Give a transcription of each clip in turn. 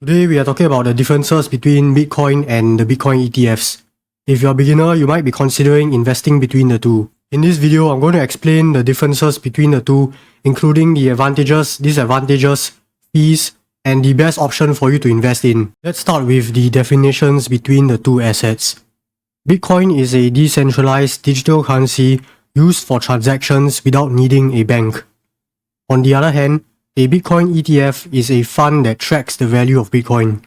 Today we are talking about the differences between Bitcoin and the Bitcoin ETFs. If you're a beginner, you might be considering investing between the two. In this video, I'm going to explain the differences between the two, including the advantages, disadvantages, fees, and the best option for you to invest in. Let's start with the definitions between the two assets. Bitcoin is a decentralized digital currency used for transactions without needing a bank. On the other hand, a Bitcoin ETF is a fund that tracks the value of Bitcoin.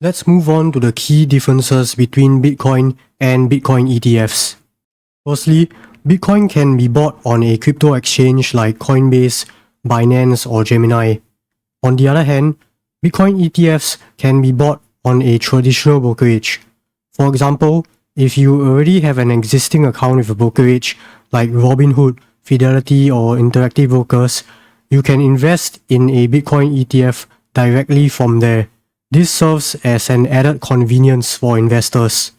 Let's move on to the key differences between Bitcoin and Bitcoin ETFs. Firstly, Bitcoin can be bought on a crypto exchange like Coinbase, Binance, or Gemini. On the other hand, Bitcoin ETFs can be bought on a traditional brokerage. For example, if you already have an existing account with a brokerage like Robinhood, Fidelity, or Interactive Brokers, you can invest in a Bitcoin ETF directly from there. This serves as an added convenience for investors.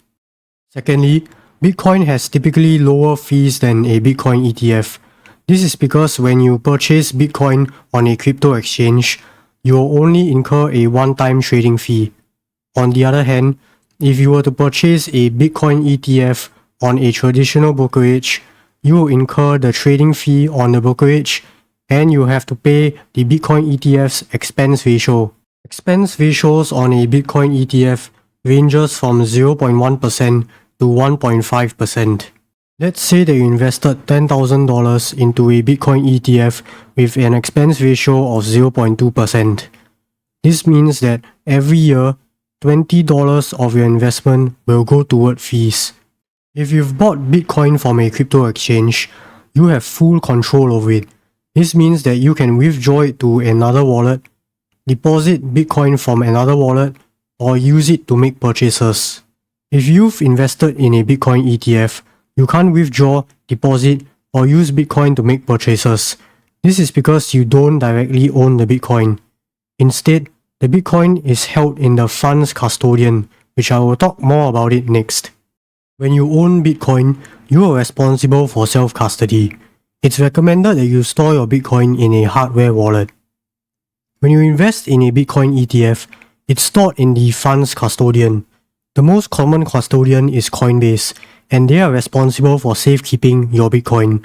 Secondly, Bitcoin has typically lower fees than a Bitcoin ETF. This is because when you purchase Bitcoin on a crypto exchange, you will only incur a one-time trading fee. On the other hand, if you were to purchase a Bitcoin ETF on a traditional brokerage, you will incur the trading fee on the brokerage and you have to pay the Bitcoin ETF's expense ratio. Expense ratios on a Bitcoin ETF ranges from 0.1% to 1.5%. Let's say that you invested $10,000 into a Bitcoin ETF with an expense ratio of 0.2%. This means that every year, $20 of your investment will go toward fees. If you've bought Bitcoin from a crypto exchange, you have full control over it. This means that you can withdraw it to another wallet, deposit Bitcoin from another wallet, or use it to make purchases. If you've invested in a Bitcoin ETF, you can't withdraw, deposit, or use Bitcoin to make purchases. This is because you don't directly own the Bitcoin. Instead, the Bitcoin is held in the fund's custodian, which I will talk more about it next. When you own Bitcoin, you are responsible for self-custody. It's recommended that you store your Bitcoin in a hardware wallet. When you invest in a Bitcoin ETF, it's stored in the fund's custodian. The most common custodian is Coinbase, and they are responsible for safekeeping your Bitcoin.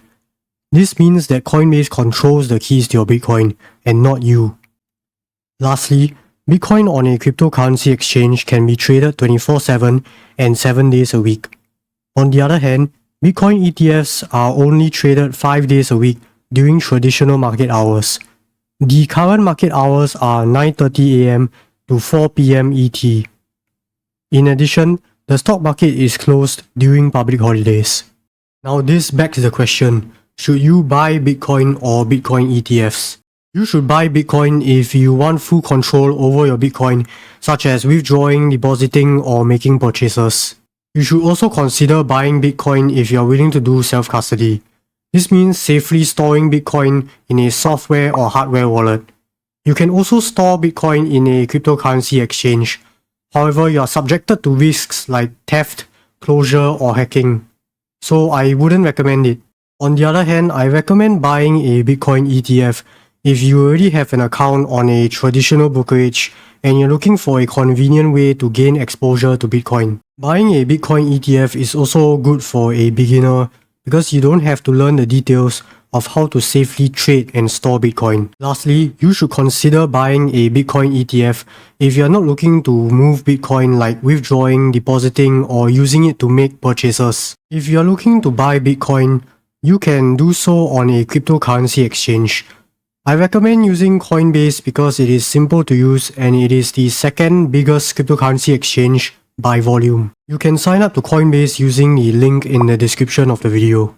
This means that Coinbase controls the keys to your Bitcoin, and not you. Lastly, Bitcoin on a cryptocurrency exchange can be traded 24/7 and 7 days a week. On the other hand, Bitcoin ETFs are only traded 5 days a week during traditional market hours. The current market hours are 9:30 AM to 4 PM ET. In addition, the stock market is closed during public holidays. Now this begs the question, should you buy Bitcoin or Bitcoin ETFs? You should buy Bitcoin if you want full control over your Bitcoin, such as withdrawing, depositing, or making purchases. You should also consider buying Bitcoin if you are willing to do self-custody. This means safely storing Bitcoin in a software or hardware wallet. You can also store Bitcoin in a cryptocurrency exchange. However, you are subjected to risks like theft, closure, or hacking. So I wouldn't recommend it. On the other hand, I recommend buying a Bitcoin ETF if you already have an account on a traditional brokerage and you're looking for a convenient way to gain exposure to Bitcoin. Buying a Bitcoin ETF is also good for a beginner because you don't have to learn the details of how to safely trade and store Bitcoin. Lastly, you should consider buying a Bitcoin ETF if you're not looking to move Bitcoin like withdrawing, depositing, or using it to make purchases. If you're looking to buy Bitcoin, you can do so on a cryptocurrency exchange. I recommend using Coinbase because it is simple to use and it is the second biggest cryptocurrency exchange by volume. You can sign up to Coinbase using the link in the description of the video.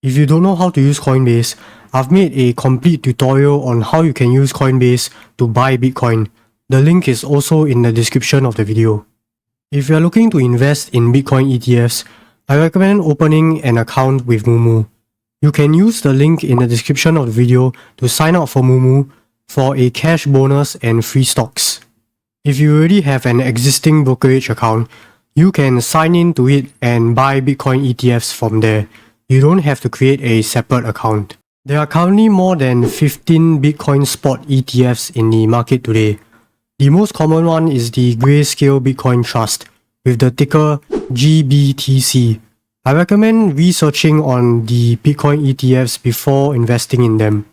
If you don't know how to use Coinbase, I've made a complete tutorial on how you can use Coinbase to buy Bitcoin. The link is also in the description of the video. If you are looking to invest in Bitcoin ETFs, I recommend opening an account with Moomoo. You can use the link in the description of the video to sign up for Moomoo for a cash bonus and free stocks. If you already have an existing brokerage account, you can sign in to it and buy Bitcoin ETFs from there. You don't have to create a separate account. There are currently more than 15 Bitcoin spot ETFs in the market today. The most common one is the Grayscale Bitcoin Trust with the ticker GBTC. I recommend researching on the Bitcoin ETFs before investing in them.